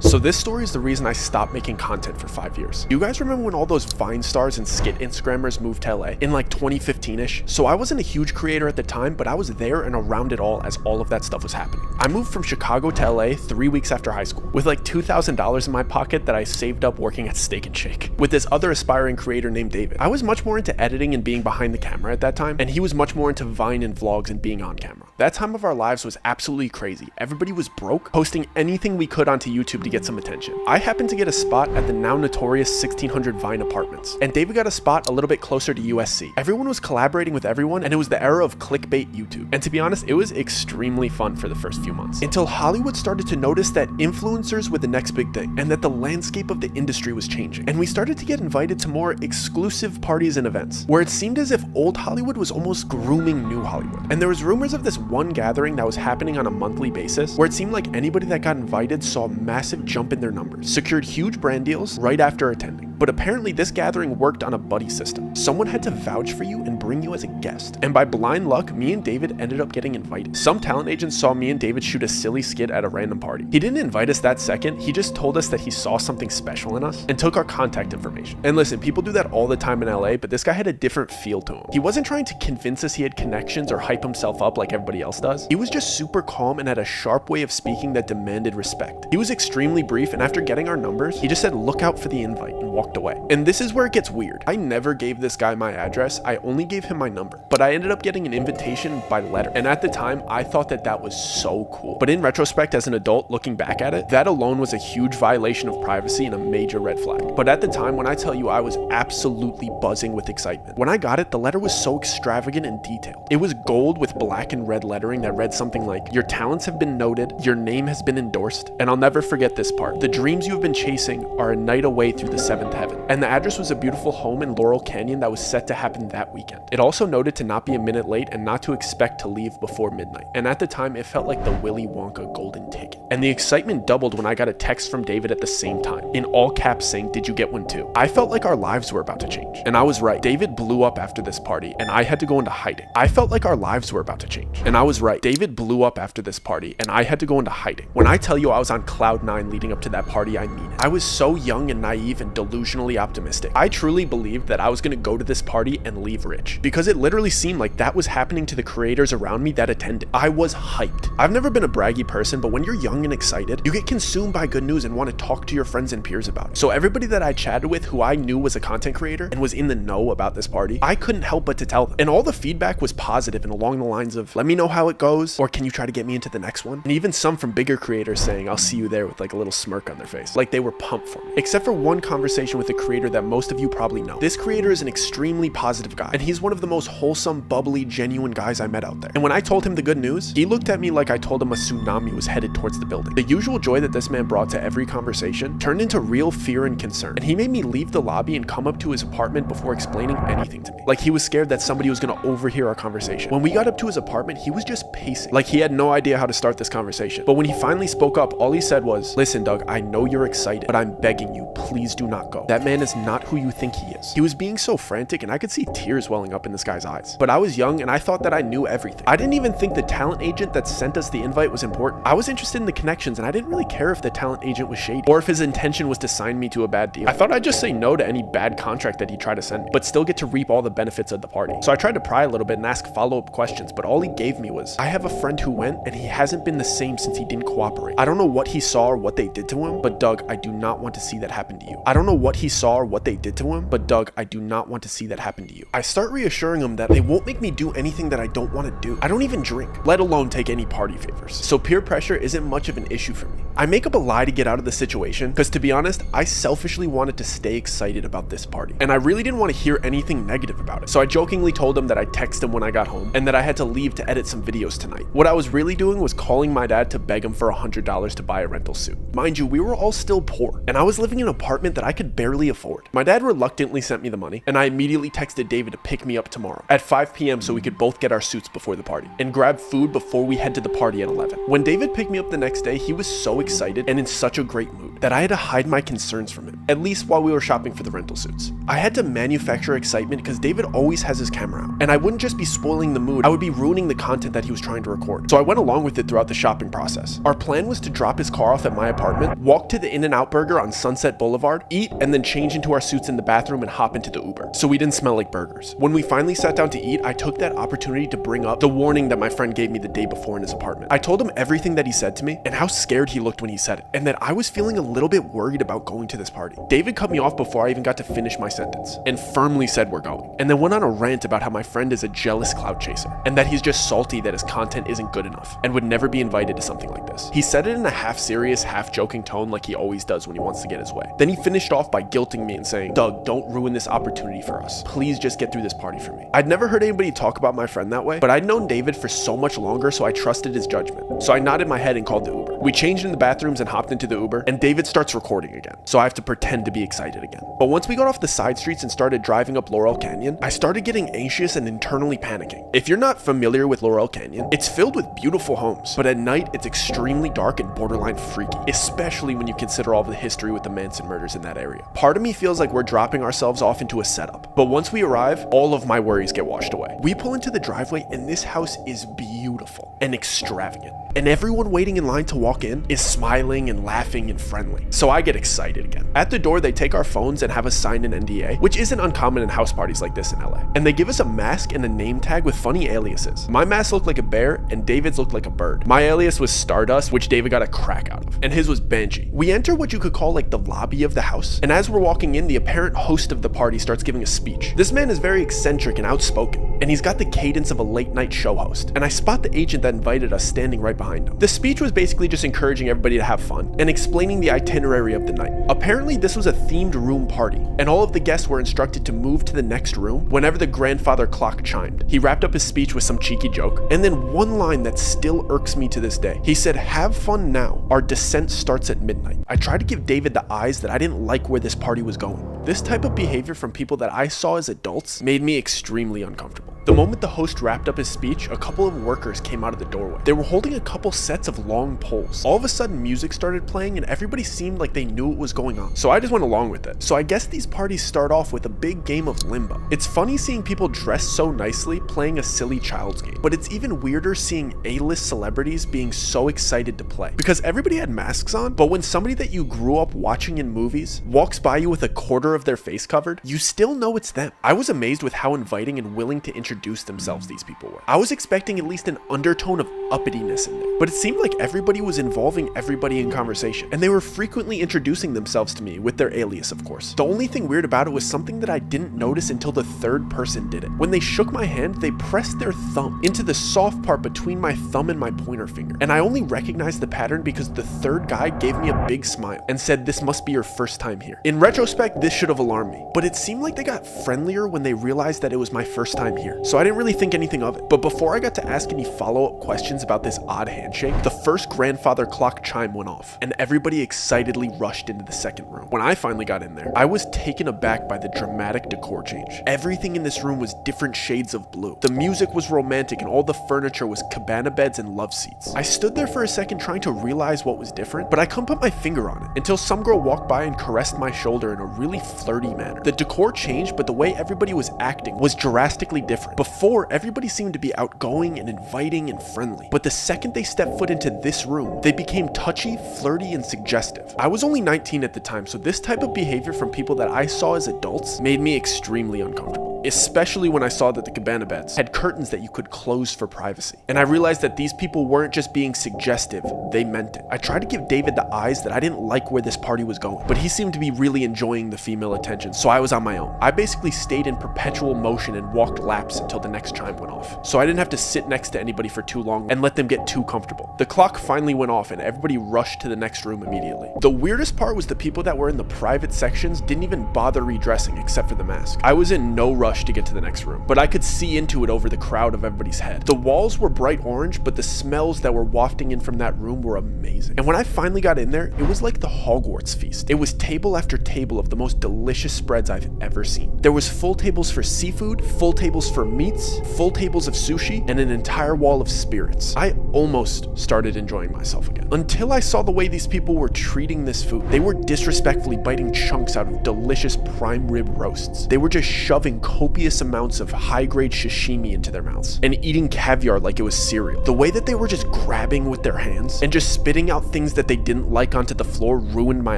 So this story is the reason I stopped making content for 5 years. You guys remember when all those Vine stars and skit Instagrammers moved to LA in like 2015-ish? So I wasn't a huge creator at the time, but I was there and around it all as all of that stuff was happening. I moved from Chicago to LA 3 weeks after high school with like $2,000 in my pocket that I saved up working at Steak and Shake with this other aspiring creator named David. I was much more into editing and being behind the camera at that time, and he was much more into Vine and vlogs and being on camera. That time of our lives was absolutely crazy. Everybody was broke, posting anything we could onto YouTube to get some attention. I happened to get a spot at the now notorious 1600 Vine apartments, and David got a spot a little bit closer to USC. Everyone was collaborating with everyone, and it was the era of clickbait YouTube. And to be honest, it was extremely fun for the first few months, until Hollywood started to notice that influencers were the next big thing, and that the landscape of the industry was changing. And we started to get invited to more exclusive parties and events, where it seemed as if old Hollywood was almost grooming new Hollywood. And there was rumors of this one gathering that was happening on a monthly basis, where it seemed like anybody that got invited saw a massive jump in their numbers, secured huge brand deals right after attending. But apparently this gathering worked on a buddy system. Someone had to vouch for you and bring you as a guest. And by blind luck, me and David ended up getting invited. Some talent agents saw me and David shoot a silly skit at a random party. He didn't invite us that second, he just told us that he saw something special in us and took our contact information. And listen, people do that all the time in LA, but this guy had a different feel to him. He wasn't trying to convince us he had connections or hype himself up like everybody else does. He was just super calm and had a sharp way of speaking that demanded respect. He was extremely brief, and after getting our numbers, he just said, "Look out for the invite," and walked away. And this is where it gets weird. I never gave this guy my address, I only gave him my number. But I ended up getting an invitation by letter. And at the time, I thought that that was so cool. But in retrospect, as an adult looking back at it, that alone was a huge violation of privacy and a major red flag. But at the time, when I tell you, I was absolutely buzzing with excitement. When I got it, the letter was so extravagant and detailed. It was gold with black and red lettering that read something like, "Your talents have been noted, your name has been endorsed," and I'll never forget this part. "The dreams you have been chasing are a night away through the seventh heaven." And the address was a beautiful home in Laurel Canyon that was set to happen that weekend. It also noted to not be a minute late and not to expect to leave before midnight. And at the time, it felt like the Willy Wonka golden ticket. And the excitement doubled when I got a text from David at the same time, in all caps saying, "Did you get one too?" I felt like our lives were about to change. And I was right. David blew up after this party, and I had to go into hiding. I felt like our lives were about to change. And I was right. David blew up after this party, and I had to go into hiding. When I tell you I was on cloud 9 leading up to that party, I mean it. I was so young and naive and delusionally optimistic. I truly believed that I was going to go to this party and leave rich, because it literally seemed like that was happening to the creators around me that attended. I was hyped. I've never been a braggy person, but when you're young and excited, you get consumed by good news and want to talk to your friends and peers about it. So everybody that I chatted with who I knew was a content creator and was in the know about this party, I couldn't help but to tell them. And all the feedback was positive and along the lines of, "Let me know how it goes," or "Can you try to get me into the next one?" And even some from bigger creators saying, "I'll see you there," with like a little smirk on their face, like they were pumped for me. Except for one conversation with a creator that most of you probably know. This creator is an extremely positive guy, and he's one of the most wholesome, bubbly, genuine guys I met out there. And when I told him the good news, he looked at me like I told him a tsunami was headed towards the building. The usual joy that this man brought to every conversation turned into real fear and concern, and he made me leave the lobby and come up to his apartment before explaining anything to me. Like he was scared that somebody was gonna overhear our conversation. When we got up to his apartment, he was just pacing, like he had no idea how to start this conversation. But when he finally spoke up, all he said was, "Listen, Doug, I know you're excited, but I'm begging you, please do not go. That man is not who you think he is." He was being so frantic, and I could see tears welling up in this guy's eyes. But I was young, and I thought that I knew everything. I didn't even think the talent agent that sent us the invite was important. I was interested in the connections, and I didn't really care if the talent agent was shady, or if his intention was to sign me to a bad deal. I thought I'd just say no to any bad contract that he tried to send me, but still get to reap all the benefits of the party. So I tried to pry a little bit and ask follow-up questions, but all he gave me was, "I have a friend who went, and he hasn't been the same since he didn't cooperate. I don't know what he saw or what they did to him, but Doug, I do not want to see that happen to you. I don't know what he saw or what they did to him, but Doug, I do not want to see that happen to you." I start reassuring him that they won't make me do anything that I don't want to do. I don't even drink, let alone take any party favors. So peer pressure isn't much of an issue for me. I make up a lie to get out of the situation, because to be honest, I selfishly wanted to stay excited about this party, and I really didn't want to hear anything negative about it. So I jokingly told him that I'd text him when I got home, and that I had to leave to edit some videos tonight. What I was really doing was calling my dad to beg him for $100 to buy a rental suit. Mind you, we were all still poor, and I was living in an apartment that I could barely afford. My dad reluctantly sent me the money, and I immediately texted David to pick me up tomorrow at 5 p.m. so we could both get our suits before the party, and grab food before we head to the party at 11. When David picked me up the next day, he was so excited and in such a great mood. that I had to hide my concerns from him, at least while we were shopping for the rental suits. I had to manufacture excitement because David always has his camera out, and I wouldn't just be spoiling the mood, I would be ruining the content that he was trying to record. So I went along with it throughout the shopping process. Our plan was to drop his car off at my apartment, walk to the In-N-Out Burger on Sunset Boulevard, eat, and then change into our suits in the bathroom and hop into the Uber, so we didn't smell like burgers. When we finally sat down to eat, I took that opportunity to bring up the warning that my friend gave me the day before in his apartment. I told him everything that he said to me and how scared he looked when he said it, and that I was feeling a little bit worried about going to this party. David cut me off before I even got to finish my sentence and firmly said we're going, and then went on a rant about how my friend is a jealous clout chaser and that he's just salty that his content isn't good enough and would never be invited to something like this. He said it in a half serious, half joking tone like he always does when he wants to get his way. Then he finished off by guilting me and saying, "Doug, don't ruin this opportunity for us. Please just get through this party for me." I'd never heard anybody talk about my friend that way, but I'd known David for so much longer, so I trusted his judgment. So I nodded my head and called the Uber. We changed in the bathrooms and hopped into the Uber, and David starts recording again, so I have to pretend to be excited again. But once we got off the side streets and started driving up Laurel Canyon, I started getting anxious and internally panicking. If you're not familiar with Laurel Canyon, it's filled with beautiful homes, but at night it's extremely dark and borderline freaky, especially when you consider all the history with the Manson murders in that area. Part of me feels like we're dropping ourselves off into a setup, but once we arrive, all of my worries get washed away. We pull into the driveway and this house is beautiful and extravagant, and everyone waiting in line to walk in is smiling and laughing and friendly. So I get excited again. At the door, they take our phones and have us sign an NDA, which isn't uncommon in house parties like this in LA. And they give us a mask and a name tag with funny aliases. My mask looked like a bear and David's looked like a bird. My alias was Stardust, which David got a crack out of, and his was Banshee. We enter what you could call like the lobby of the house, and as we're walking in, the apparent host of the party starts giving a speech. This man is very eccentric and outspoken, and he's got the cadence of a late night show host, and I spot the agent that invited us standing right behind him. The speech was basically just encouraging everybody to have fun and explaining the itinerary of the night. Apparently this was a themed room party, and all of the guests were instructed to move to the next room whenever the grandfather clock chimed. He wrapped up his speech with some cheeky joke, and then one line that still irks me to this day. He said, "Have fun now. Our descent starts at midnight." I tried to give David the eyes that I didn't like where this party was going. This type of behavior from people that I saw as adults made me extremely uncomfortable. The moment the host wrapped up his speech, a couple of workers came out of the doorway. They were holding a couple sets of long poles. All of a sudden, music started playing and everybody seemed like they knew what was going on. So I just went along with it. So I guess these parties start off with a big game of limbo. It's funny seeing people dressed so nicely playing a silly child's game, but it's even weirder seeing A-list celebrities being so excited to play because everybody had masks on, but when somebody that you grew up watching in movies walks by you with a quarter of their face covered, you still know it's them. I was amazed with how inviting and willing to introduce themselves these people were. I was expecting at least an undertone of uppityness in there, but it seemed like everybody was involving everybody in conversation, and they were frequently introducing themselves to me with their alias, of course. The only thing weird about it was something that I didn't notice until the third person did it. When they shook my hand, they pressed their thumb into the soft part between my thumb and my pointer finger, and I only recognized the pattern because the third guy gave me a big smile and said, "This must be your first time here." In retrospect, this should have alarmed me, but it seemed like they got friendlier when they realized that it was my first time here, so I didn't really think anything of it. But before I got to ask any follow-up questions about this odd handshake, the first grandfather clock chime went off, and everybody excitedly rushed into the second room. When I finally got in there, I was taken aback by the dramatic decor change. Everything in this room was different shades of blue. The music was romantic, and all the furniture was cabana beds and love seats. I stood there for a second trying to realize what was different, but I couldn't put my finger on it until some girl walked by and caressed my shoulder in a really flirty manner. The decor changed, but the way everybody was acting was drastically different. Before, everybody seemed to be outgoing and inviting and friendly, but the second they stepped foot into this room, they became touchy, flirty, and suggestive. I was only 19 at the time, so this type of behavior from people that I saw as adults made me extremely uncomfortable, especially when I saw that the cabana beds had curtains that you could close for privacy. And I realized that these people weren't just being suggestive, they meant it. I tried to give David the eyes that I didn't like where this party was going, but he seemed to be really enjoying the female attention, so I was on my own. I basically stayed in perpetual motion and walked laps until the next chime went off, so I didn't have to sit next to anybody for too long and let them get too comfortable. The clock finally went off and everybody rushed to the next room immediately. The weirdest part was the people that were in the private sections didn't even bother redressing except for the mask. I was in no rush rush to get to the next room, but I could see into it over the crowd of everybody's head. The walls were bright orange, but the smells that were wafting in from that room were amazing. And when I finally got in there, it was like the Hogwarts feast. It was table after table of the most delicious spreads I've ever seen. There was full tables for seafood, full tables for meats, full tables of sushi, and an entire wall of spirits. I almost started enjoying myself again, until I saw the way these people were treating this food. They were disrespectfully biting chunks out of delicious prime rib roasts. They were just shoving copious amounts of high-grade sashimi into their mouths and eating caviar like it was cereal. The way that they were just grabbing with their hands and just spitting out things that they didn't like onto the floor ruined my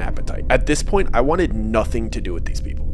appetite. At this point, I wanted nothing to do with these people.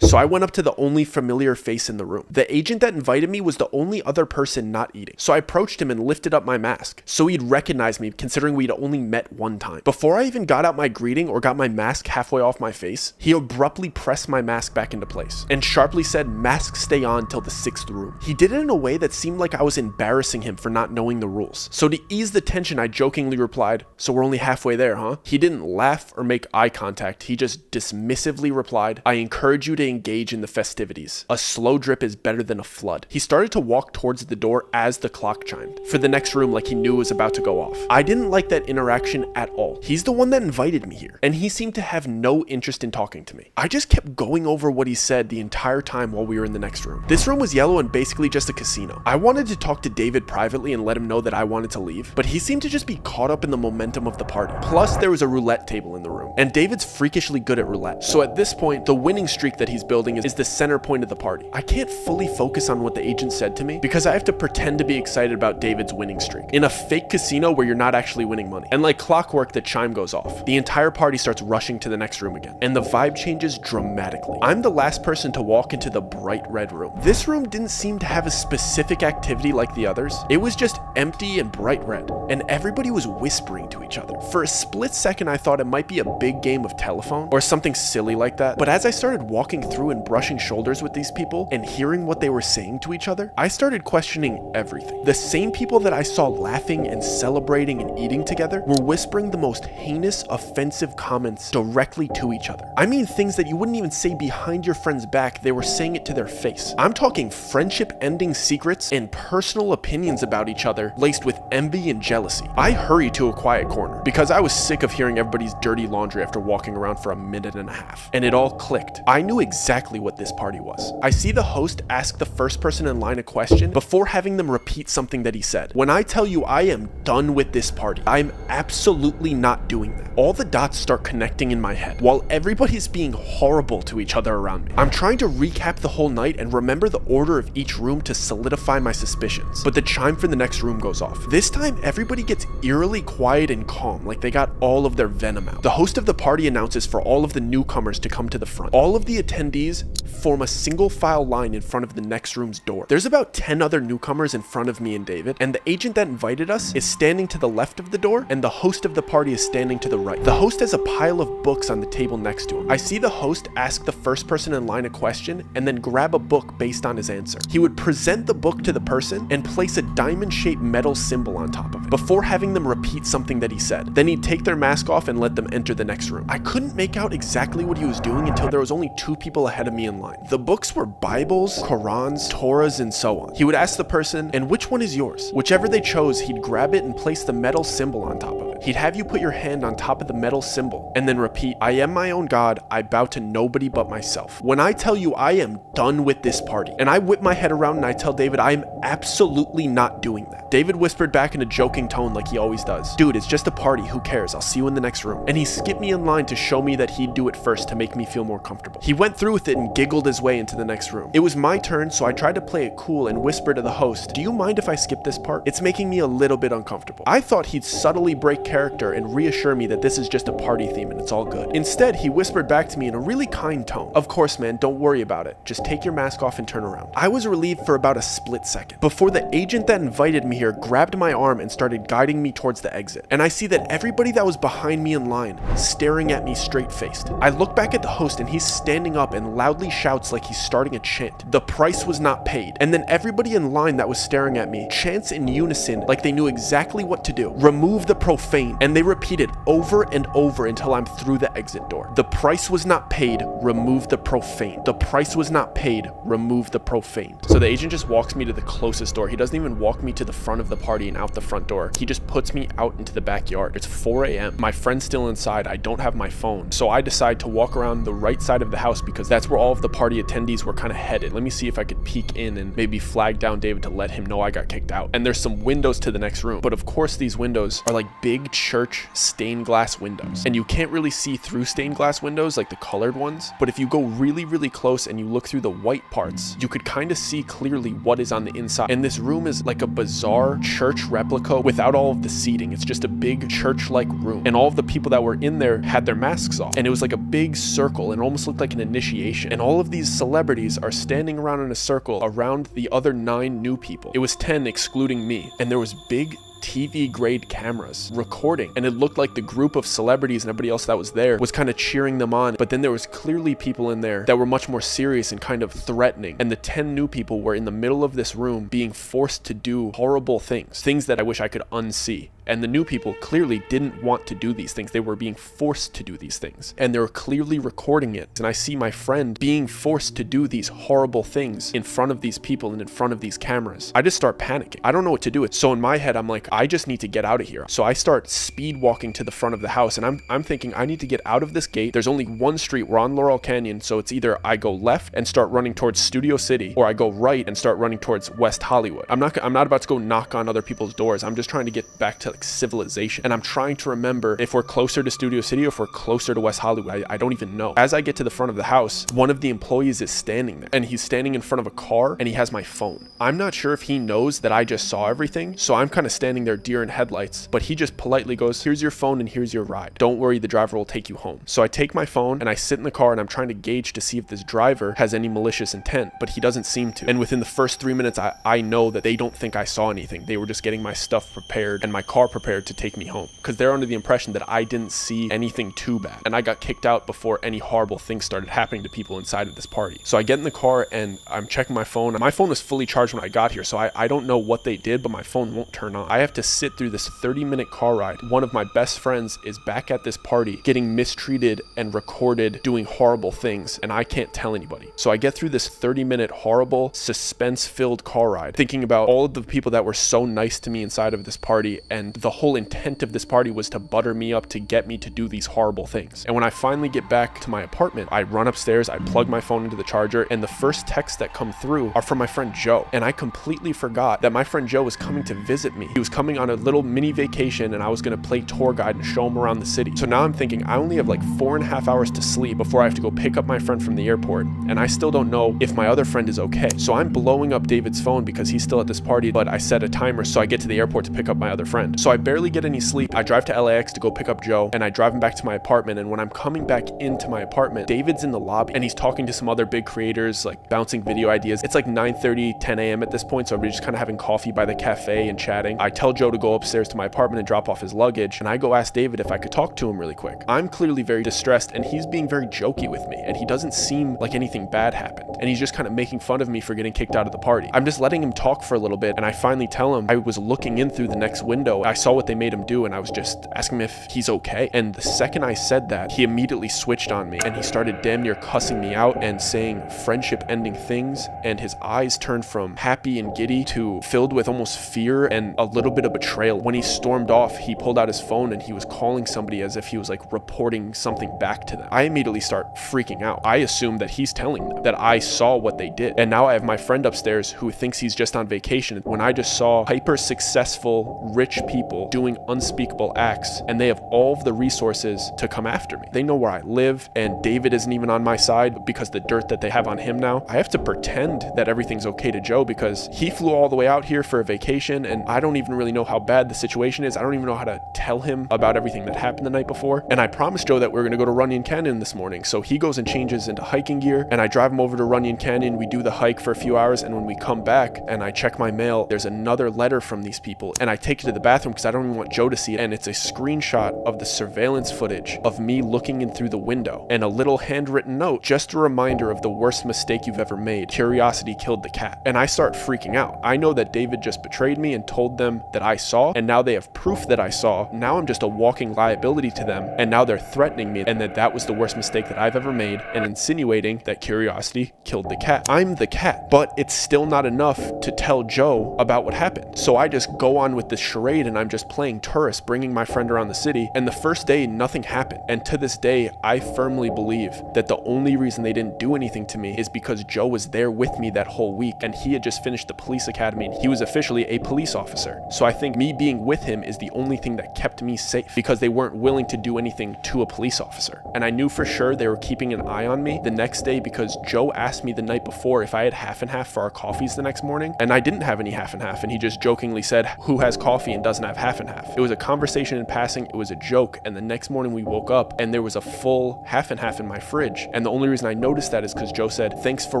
So I went up to the only familiar face in the room. The agent that invited me was the only other person not eating. So I approached him and lifted up my mask so he'd recognize me, considering we'd only met one time. Before I even got out my greeting or got my mask halfway off my face, he abruptly pressed my mask back into place and sharply said, "Mask stay on till the 6th room." He did it in a way that seemed like I was embarrassing him for not knowing the rules. So to ease the tension, I jokingly replied, "So we're only halfway there, huh?" He didn't laugh or make eye contact. He just dismissively replied, "I encourage you to engage in the festivities. A slow drip is better than a flood." He started to walk towards the door as the clock chimed for the next room, like he knew it was about to go off. I didn't like that interaction at all. He's the one that invited me here, and he seemed to have no interest in talking to me. I just kept going over what he said the entire time while we were in the next room. This room was yellow and basically just a casino. I wanted to talk to David privately and let him know that I wanted to leave, but he seemed to just be caught up in the momentum of the party. Plus, there was a roulette table in the room, and David's freakishly good at roulette. So at this point, the winning streak that he's building is the center point of the party. I can't fully focus on what the agent said to me because I have to pretend to be excited about David's winning streak in a fake casino where you're not actually winning money. And like clockwork, the chime goes off. The entire party starts rushing to the next room again, and the vibe changes dramatically. I'm the last person to walk into the bright red room. This room didn't seem to have a specific activity like the others. It was just empty and bright red, and everybody was whispering to each other. For a split second, I thought it might be a big game of telephone or something silly like that, but as I started walking through and brushing shoulders with these people and hearing what they were saying to each other, I started questioning everything. The same people that I saw laughing and celebrating and eating together were whispering the most heinous, offensive comments directly to each other. I mean things that you wouldn't even say behind your friend's back, they were saying it to their face. I'm talking friendship-ending secrets and personal opinions about each other laced with envy and jealousy. I hurried to a quiet corner because I was sick of hearing everybody's dirty laundry after walking around for a minute and a half, and it all clicked. I knew exactly what this party was. I see the host ask the first person in line a question before having them repeat something that he said. When I tell you I am done with this party, I'm absolutely not doing that. All the dots start connecting in my head while everybody's being horrible to each other around me. I'm trying to recap the whole night and remember the order of each room to solidify my suspicions, but the chime for the next room goes off. This time, everybody gets eerily quiet and calm, like they got all of their venom out. The host of the party announces for all of the newcomers to come to the front. All of the attendees form a single file line in front of the next room's door. There's about 10 other newcomers in front of me and David, and the agent that invited us is standing to the left of the door, and the host of the party is standing to the right. The host has a pile of books on the table next to him. I see the host ask the first person in line a question and then grab a book based on his answer. He would present the book to the person and place a diamond-shaped metal symbol on top of it before having them repeat something that he said. Then he'd take their mask off and let them enter the next room. I couldn't make out exactly what he was doing until there was only 2 people ahead of me in line. The books were Bibles, Qurans, Torahs, and so on. He would ask the person, "And which one is yours?" Whichever they chose, he'd grab it and place the metal symbol on top of it. He'd have you put your hand on top of the metal symbol and then repeat, "I am my own God, I bow to nobody but myself." When I tell you I am done with this party, and I whip my head around and I tell David I am absolutely not doing that. David whispered back in a joking tone like he always does, "Dude, it's just a party, who cares? I'll see you in the next room." And he skipped me in line to show me that he'd do it first to make me feel more comfortable. He went through with it and giggled his way into the next room. It was my turn, so I tried to play it cool and whisper to the host, "Do you mind if I skip this part? It's making me a little bit uncomfortable." I thought he'd subtly break character and reassure me that this is just a party theme and it's all good. Instead, he whispered back to me in a really kind tone, "Of course, man, don't worry about it. Just take your mask off and turn around." I was relieved for about a split second before the agent that invited me here grabbed my arm and started guiding me towards the exit. And I see that everybody that was behind me in line staring at me straight-faced. I look back at the host and he's standing up and loudly shouts like he's starting a chant. The price was not paid. And then everybody in line that was staring at me chants in unison like they knew exactly what to do. "Remove the profane." And they repeat it over and over until I'm through the exit door. "The price was not paid. Remove remove the profane. The price was not paid, remove the profane. So the agent just walks me to the closest door. He doesn't even walk me to the front of the party and out the front door. He just puts me out into the backyard. It's 4 a.m. My friend's still inside. I don't have my phone. So I decide to walk around the right side of the house because that's where all of the party attendees were kind of headed. Let me see if I could peek in and maybe flag down David to let him know I got kicked out. And there's some windows to the next room. But of course, these windows are like big church stained glass windows. And you can't really see through stained glass windows like the colored ones. But if you go really, really close and you look through the white parts, you could kind of see clearly what is on the inside. And this room is like a bizarre church replica without all of the seating. It's just a big church-like room. And all of the people that were in there had their masks off. And it was like a big circle and almost looked like an initiation. And all of these celebrities are standing around in a circle around the other 9 new people. It was 10 excluding me. And there was big TV grade cameras recording, and it looked like the group of celebrities and everybody else that was there was kind of cheering them on. But then there was clearly people in there that were much more serious and kind of threatening, and the 10 new people were in the middle of this room being forced to do horrible things that I wish I could unsee. And the new people clearly didn't want to do these things. They were being forced to do these things. And they were clearly recording it. And I see my friend being forced to do these horrible things in front of these people and in front of these cameras. I just start panicking. I don't know what to do. So in my head, I'm like, I just need to get out of here. So I start speed walking to the front of the house. And I'm thinking, I need to get out of this gate. There's only one street. We're on Laurel Canyon. So it's either I go left and start running towards Studio City, or I go right and start running towards West Hollywood. I'm not about to go knock on other people's doors. I'm just trying to get back to like civilization. And I'm trying to remember if we're closer to Studio City or if we're closer to West Hollywood. I don't even know. As I get to the front of the house, one of the employees is standing there, and he's standing in front of a car, and he has my phone. I'm not sure if he knows that I just saw everything, so I'm kind of standing there deer in headlights, but he just politely goes, here's your phone and here's your ride. Don't worry, the driver will take you home. So I take my phone and I sit in the car, and I'm trying to gauge to see if this driver has any malicious intent, but he doesn't seem to. And within the first 3 minutes, I know that they don't think I saw anything. They were just getting my stuff prepared and my car prepared to take me home, because they're under the impression that I didn't see anything too bad, and I got kicked out before any horrible things started happening to people inside of this party. So I get in the car and I'm checking my phone. My phone was fully charged when I got here, so I don't know what they did, but my phone won't turn on. I have to sit through this 30-minute car ride. One of my best friends is back at this party getting mistreated and recorded doing horrible things, and I can't tell anybody. So I get through this 30-minute horrible suspense-filled car ride thinking about all of the people that were so nice to me inside of this party, and the whole intent of this party was to butter me up to get me to do these horrible things. And when I finally get back to my apartment, I run upstairs, I plug my phone into the charger, and the first texts that come through are from my friend Joe. And I completely forgot that my friend Joe was coming to visit me. He was coming on a little mini vacation, and I was going to play tour guide and show him around the city. So now I'm thinking I only have like 4.5 hours to sleep before I have to go pick up my friend from the airport, and I still don't know if my other friend is okay. So I'm blowing up David's phone because he's still at this party, but I set a timer so I get to the airport to pick up my other friend. So I barely get any sleep. I drive to LAX to go pick up Joe, and I drive him back to my apartment. And when I'm coming back into my apartment, David's in the lobby, and he's talking to some other big creators, like bouncing video ideas. It's like 9:30, 10 a.m. at this point, so everybody's just kind of having coffee by the cafe and chatting. I tell Joe to go upstairs to my apartment and drop off his luggage, and I go ask David if I could talk to him really quick. I'm clearly very distressed, and he's being very jokey with me, and he doesn't seem like anything bad happened, and he's just kind of making fun of me for getting kicked out of the party. I'm just letting him talk for a little bit, and I finally tell him I was looking in through the next window. I saw what they made him do, and I was just asking him if he's okay. And the second I said that, he immediately switched on me, and he started damn near cussing me out and saying friendship ending things, and his eyes turned from happy and giddy to filled with almost fear and a little bit of betrayal. When he stormed off, he pulled out his phone and he was calling somebody as if he was like reporting something back to them. I immediately start freaking out. I assume that he's telling them that I saw what they did, and now I have my friend upstairs who thinks he's just on vacation when I just saw hyper successful rich people doing unspeakable acts, and they have all of the resources to come after me. They know where I live, and David isn't even on my side because the dirt that they have on him now. I have to pretend that everything's okay to Joe because he flew all the way out here for a vacation, and I don't even really know how bad the situation is. I don't even know how to tell him about everything that happened the night before. And I promised Joe that we were going to go to Runyon Canyon this morning, so he goes and changes into hiking gear, and I drive him over to Runyon Canyon. We do the hike for a few hours, and when we come back and I check my mail, there's another letter from these people, and I take it to the bathroom phone because I don't even want Joe to see it, and it's a screenshot of the surveillance footage of me looking in through the window and a little handwritten note, just a reminder of the worst mistake you've ever made. Curiosity killed the cat. And I start freaking out. I know that David just betrayed me and told them that I saw, and now they have proof that I saw. Now I'm just a walking liability to them, and now they're threatening me and that was the worst mistake that I've ever made, and insinuating that curiosity killed the cat. I'm the cat, but it's still not enough to tell Joe about what happened. So I just go on with this charade, and I'm just playing tourist, bringing my friend around the city, and the first day nothing happened. And to this day, I firmly believe that the only reason they didn't do anything to me is because Joe was there with me that whole week, and he had just finished the police academy, and he was officially a police officer. So I think me being with him is the only thing that kept me safe, because they weren't willing to do anything to a police officer. And I knew for sure they were keeping an eye on me the next day, because Joe asked me the night before if I had half and half for our coffees the next morning, and I didn't have any half and half, and he just jokingly said, who has coffee and doesn't have half and half? It was a conversation in passing, it was a joke, and the next morning we woke up and there was a full half and half in my fridge. And the only reason I noticed that is because Joe said, thanks for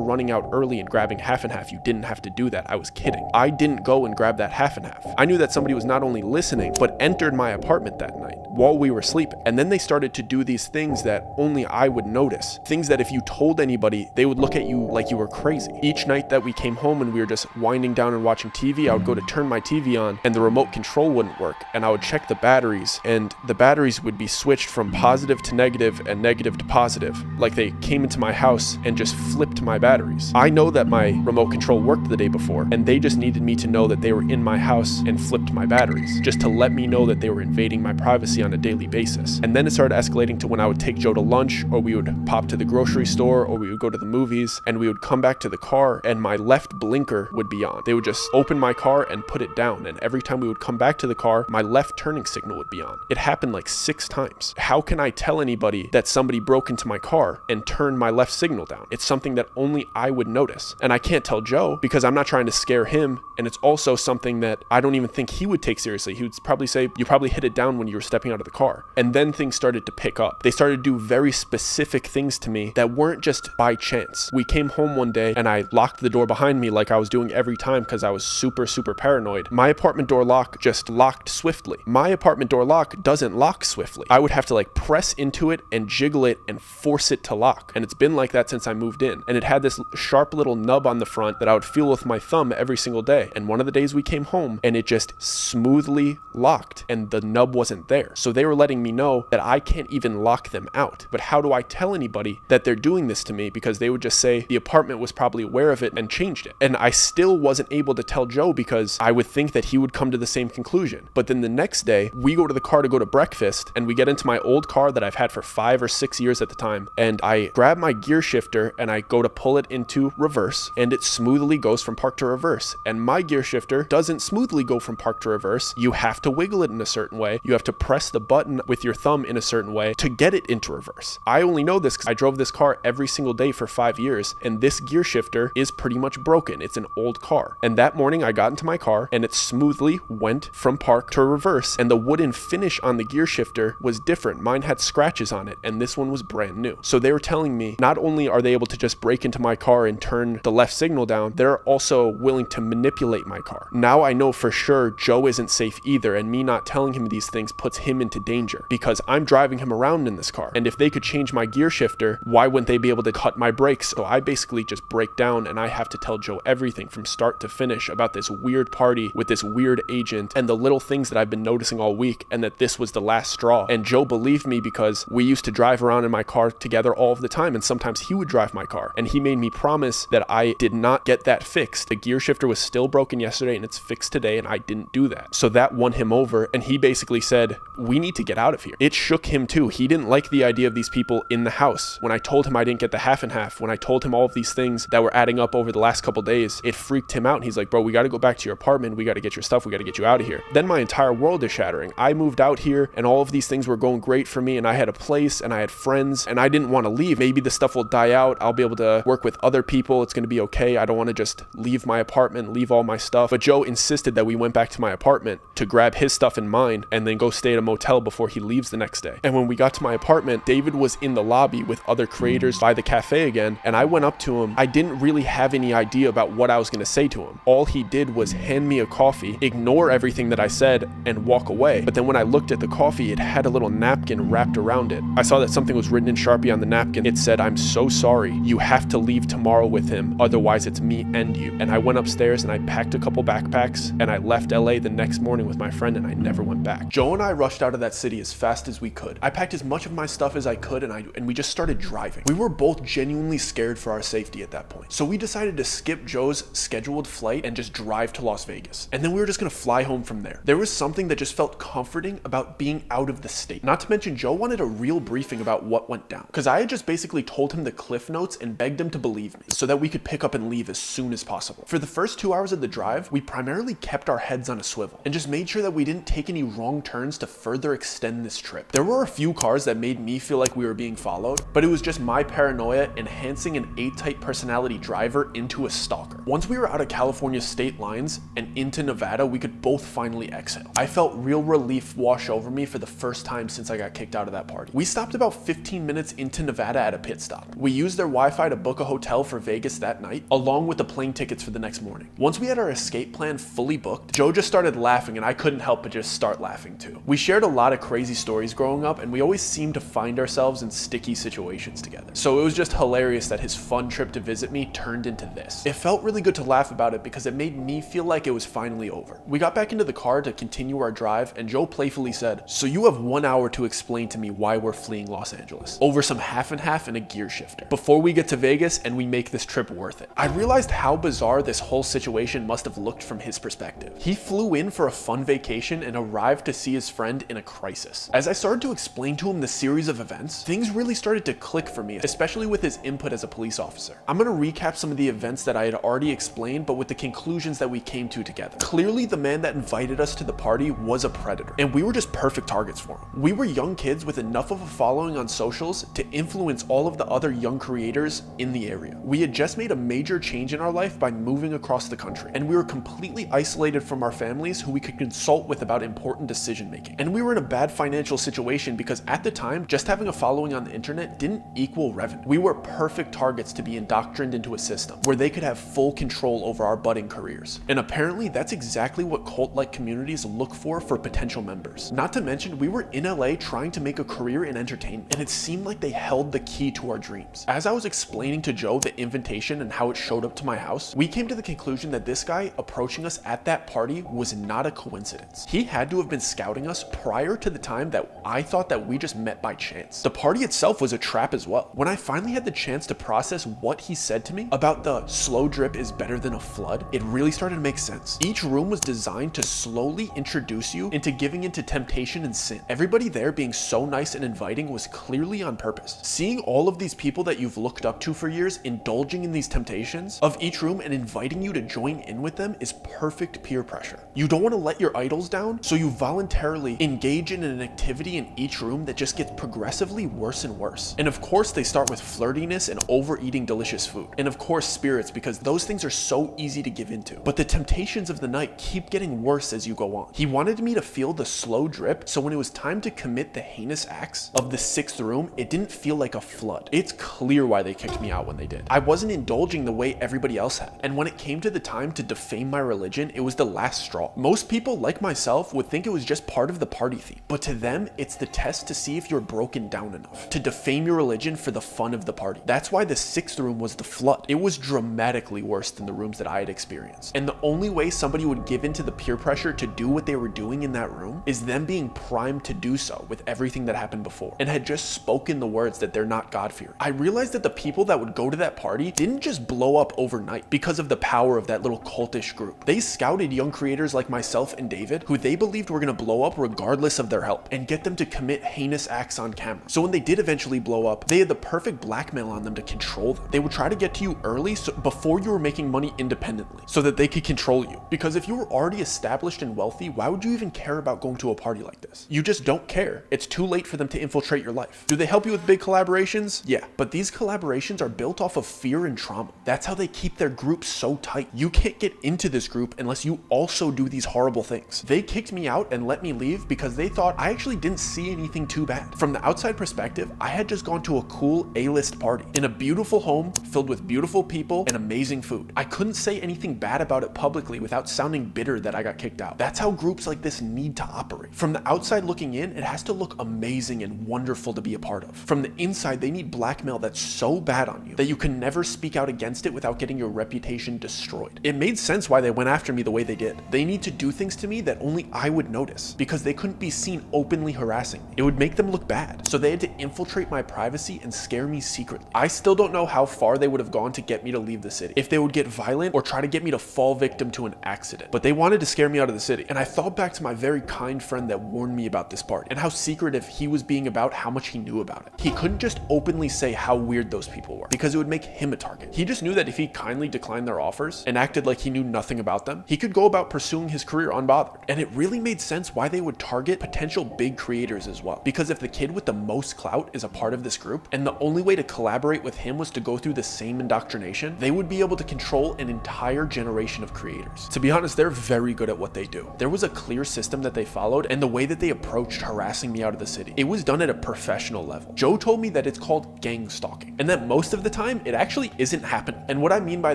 running out early and grabbing half and half, you didn't have to do that. I was kidding. I didn't go and grab that half and half. I knew that somebody was not only listening, but entered my apartment that night while we were sleeping. And then they started to do these things that only I would notice. Things that if you told anybody, they would look at you like you were crazy. Each night that we came home and we were just winding down and watching TV, I would go to turn my TV on and the remote control wouldn't work. And I would check the batteries, and the batteries would be switched from positive to negative and negative to positive. Like they came into my house and just flipped my batteries. I know that my remote control worked the day before, and they just needed me to know that they were in my house and flipped my batteries, just to let me know that they were invading my privacy on a daily basis. And then it started escalating to when I would take Joe to lunch, or we would pop to the grocery store, or we would go to the movies, and we would come back to the car and my left blinker would be on. They would just open my car and put it down, and every time we would come back to the car, my left turning signal would be on. It happened like 6 times. How can I tell anybody that somebody broke into my car and turned my left signal down? It's something that only I would notice. And I can't tell Joe because I'm not trying to scare him, and it's also something that I don't even think he would take seriously. He would probably say, you probably hit it down when you were stepping out of the car. And then things started to pick up. They started to do very specific things to me that weren't just by chance. We came home one day and I locked the door behind me like I was doing every time because I was super paranoid. My apartment door lock just locked swiftly. My apartment door lock doesn't lock swiftly. I would have to like press into it and jiggle it and force it to lock. And it's been like that since I moved in. And it had this sharp little nub on the front that I would feel with my thumb every single day. And one of the days we came home and it just smoothly locked and the nub wasn't there. So they were letting me know that I can't even lock them out. But how do I tell anybody that they're doing this to me? Because they would just say the apartment was probably aware of it and changed it. And I still wasn't able to tell Joe because I would think that he would come to the same conclusion. But then the next day we go to the car to go to breakfast, and we get into my old car that I've had for 5 or 6 years at the time, and I grab my gear shifter and I go to pull it into reverse, and it smoothly goes from park to reverse. And my gear shifter doesn't smoothly go from park to reverse. You have to wiggle it in a certain way. You have to press the button with your thumb in a certain way to get it into reverse. I only know this because I drove this car every single day for 5 years, and this gear shifter is pretty much broken. It's an old car. And that morning I got into my car and it smoothly went from park to reverse, and the wooden finish on the gear shifter was different. Mine had scratches on it and this one was brand new. So they were telling me not only are they able to just break into my car and turn the left signal down, they're also willing to manipulate my car. Now I know for sure Joe isn't safe either, and me not telling him these things puts him into danger because I'm driving him around in this car. And if they could change my gear shifter, why wouldn't they be able to cut my brakes? So I basically just break down and I have to tell Joe everything from start to finish about this weird party with this weird agent and the little things that I've been noticing all week, and that this was the last straw. And Joe believed me because we used to drive around in my car together all of the time, and sometimes he would drive my car, and he made me promise that I did not get that fixed. The gear shifter was still broken yesterday and it's fixed today, and I didn't do that. So that won him over, and he basically said, we need to get out of here. It shook him too. He didn't like the idea of these people in the house. When I told him I didn't get the half and half, when I told him all of these things that were adding up over the last couple days, it freaked him out. And he's like, bro, we got to go back to your apartment. We got to get your stuff. We got to get you out of here. Then my entire world is shattering. I moved out here and all of these things were going great for me, and I had a place and I had friends, and I didn't want to leave. Maybe the stuff will die out. I'll be able to work with other people. It's going to be okay. I don't want to just leave my apartment, leave all my stuff. But Joe insisted that we went back to my apartment to grab his stuff and mine and then go stay at a motel before he leaves the next day. And when we got to my apartment, David was in the lobby with other creators by the cafe again, and I went up to him. I didn't really have any idea about what I was going to say to him. All he did was hand me a coffee, ignore everything that I said and walk away. But then when I looked at the coffee, it had a little napkin wrapped around it. I saw that something was written in Sharpie on the napkin. It said, "I'm so sorry. You have to leave tomorrow with him. Otherwise, it's me and you." And I went upstairs and I packed a couple backpacks and I left LA the next morning with my friend and I never went back. Joe and I rushed out of that city as fast as we could. I packed as much of my stuff as I could and we just started driving. We were both genuinely scared for our safety at that point. So we decided to skip Joe's scheduled flight and just drive to Las Vegas. And then we were just gonna fly home from there. There was something that just felt comforting about being out of the state. Not to mention, Joe wanted a real briefing about what went down, because I had just basically told him the cliff notes and begged him to believe me so that we could pick up and leave as soon as possible. For the first 2 hours of the drive, we primarily kept our heads on a swivel and just made sure that we didn't take any wrong turns to further extend this trip. There were a few cars that made me feel like we were being followed, but it was just my paranoia enhancing an A-type personality driver into a stalker. Once we were out of California's state lines and into Nevada, we could both finally exhale. I felt real relief wash over me for the first time since I got kicked out of that party. We stopped about 15 minutes into Nevada at a pit stop. We used their Wi-Fi to book a hotel for Vegas that night, along with the plane tickets for the next morning. Once we had our escape plan fully booked, Joe just started laughing and I couldn't help but just start laughing too. We shared a lot of crazy stories growing up and we always seemed to find ourselves in sticky situations together. So it was just hilarious that his fun trip to visit me turned into this. It felt really good to laugh about it because it made me feel like it was finally over. We got back into the car to continue our drive and Joe playfully said, "So you have 1 hour to explain to me why we're fleeing Los Angeles over some half and half and a gear shifter before we get to Vegas and we make this trip worth it." I realized how bizarre this whole situation must have looked from his perspective. He flew in for a fun vacation and arrived to see his friend in a crisis. As I started to explain to him the series of events, things really started to click for me, especially with his input as a police officer. I'm gonna recap some of the events that I had already explained, but with the conclusions that we came to together. Clearly, the man that invited us to the party was a predator, and we were just perfect targets for him. We were young kids with enough of a following on socials to influence all of the other young creators in the area. We had just made a major change in our life by moving across the country, and we were completely isolated from our families who we could consult with about important decision making. And we were in a bad financial situation because at the time, just having a following on the internet didn't equal revenue. We were perfect targets to be indoctrined into a system where they could have full control over our budding careers. And apparently that's exactly what cult-like communities look for potential members. Not to mention, we were in LA trying to make a career in entertainment, and it seemed like they held the key to our dreams. As I was explaining to Joe the invitation and how it showed up to my house, we came to the conclusion that this guy approaching us at that party was not a coincidence. He had to have been scouting us prior to the time that I thought that we just met by chance. The party itself was a trap as well. When I finally had the chance to process what he said to me about the slow drip is better than a flood, it really started to make sense. Each room was designed to slowly introduce you into giving into temptation and sin. Everybody there being so nice and inviting was clearly on purpose. Seeing all of these people that you've looked up to for years indulging in these temptations of each room and inviting you to join in with them is perfect peer pressure. You don't want to let your idols down, so you voluntarily engage in an activity in each room that just gets progressively worse and worse. And of course, they start with flirtiness and overeating delicious food. And of course, spirits, because those things are so easy to give into. But the temptations of the night keep getting worse as you go on. He wanted me to feel the slow drip, so when it was time to commit the heinous acts of the 6th room, it didn't feel like a flood. It's clear why they kicked me out when they did. I wasn't indulging the way everybody else had. And when it came to the time to defame my religion, it was the last straw. Most people, like myself, would think it was just part of the party theme. But to them, it's the test to see if you're broken down enough to defame your religion for the fun of the party. That's why the 6th room was the flood. It was dramatically worse than the rooms that I had experienced. And the only way somebody would give into the peer pressure to do what they were doing in that room is them being primed to do so with everything that happened before and had just spoken the words that they're not God-fearing. I realized that the people that would go to that party didn't just blow up overnight because of the power of that little cultish group. They scouted young creators like myself and David, who they believed were going to blow up regardless of their help, and get them to commit heinous acts on camera. So when they did eventually blow up, they had the perfect blackmail on them to control them. They would try to get to you early, so before you were making money independently, so that they could control you. Because if you were already established and wealthy, why would you even care about going to a party like this? You just don't care. It's too late for them to infiltrate your life. Do they help you with big collaborations? Yeah, but these collaborations are built off of fear and trauma. That's how they keep their group so tight. You can't get into this group unless you also do these horrible things. They kicked me out and let me leave because they thought I actually didn't see anything too bad. From the outside perspective, I had just gone to a cool A-list party in a beautiful home filled with beautiful people and amazing food. I couldn't say anything bad about it publicly without sounding bitter that I got kicked out. That's how groups like this need to operate. From the outside looking in, it has to look amazing and wonderful to be a part of. From the inside, they need blackmail that's so bad on you that you can never speak out against it without getting your reputation destroyed. It made sense why they went after me the way they did. They need to do things to me that only I would notice because they couldn't be seen openly harassing me. It would make them look bad. So they had to infiltrate my privacy and scare me secretly. I still don't know how far they would have gone to get me to leave the city, if they would get violent or try to get me to fall victim to an accident. But they wanted to scare me out of the city. And I thought back to my very kind friend that warned me about this part and how secretive he was being about how much he knew about it. He couldn't just openly say how weird those people were because it would make him a target. He just knew that if he kindly declined their offers and acted like he knew nothing about them, he could go about pursuing his career unbothered. And it really made sense why they would target potential big creators as well. Because if the kid with the most clout is a part of this group and the only way to collaborate with him was to go through the same indoctrination, they would be able to control an entire generation of creators. To be honest, they're very good at what they do. There was a clear system that they followed and the way that they approached harassing me out of the city. It was done at a professional level. Joe told me that it's called gang stalking and that most of the time it actually isn't happening. And what I mean by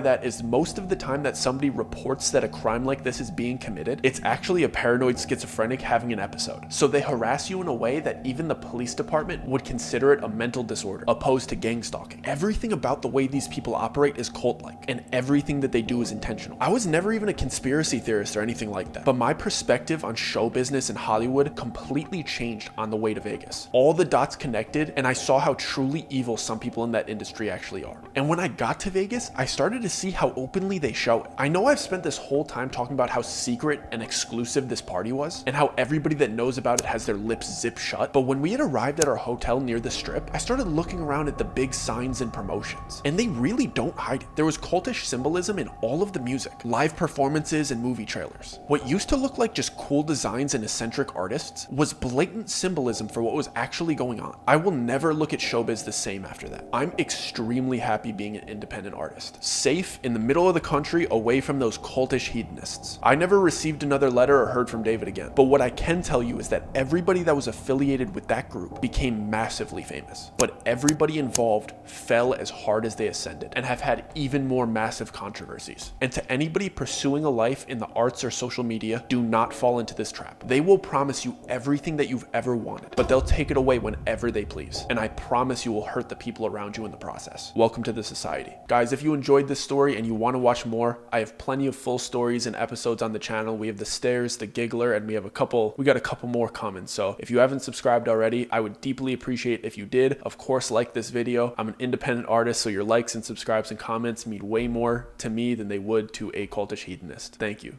that is most of the time that somebody reports that a crime like this is being committed, it's actually a paranoid schizophrenic having an episode. So they harass you in a way that even the police department would consider it a mental disorder, opposed to gang stalking. Everything about the way these people operate is cult-like, and everything that they do is intentional. I was never even a conspiracy theorist or anything like that, but my perspective on show business in Hollywood completely changed on the way to Vegas. All the dots connected, and I saw how truly evil some people in that industry actually are. And when I got to Vegas, I started to see how openly they show it. I know I've spent this whole time talking about how secret and exclusive this party was, and how everybody that knows about it has their lips zipped shut, but when we had arrived at our hotel near the strip, I started looking around at the big signs and promotions, and they really don't hide it. There was cultish symbolism in all of the music, live performances, and movie trailers. What used to look like just cool designs and eccentric artists was blatant symbolism for what was actually going on. I will never look at showbiz the same after that. I'm extremely happy being an independent artist, safe in the middle of the country away from those cultish hedonists. I never received another letter or heard from David again, but what I can tell you is that everybody that was affiliated with that group became massively famous, but everybody involved fell as hard as they ascended and have had even more massive controversies. And to anybody pursuing a life in the arts or social media, do not fall into this trap. They will promise you everything that you've ever wanted, but they'll take it away whenever they please. And I promise you will hurt the people around you in the process. Welcome to the society. Guys, if you enjoyed this story and you want to watch more, I have plenty of full stories and episodes on the channel. We have the Stairs, the Giggler, and we got a couple more coming. So if you haven't subscribed already, I would deeply appreciate if you did. Of course, like this video. I'm an independent artist, so your likes and subscribes and comments mean way more to me than they would to a cultish hedonist. Thank you.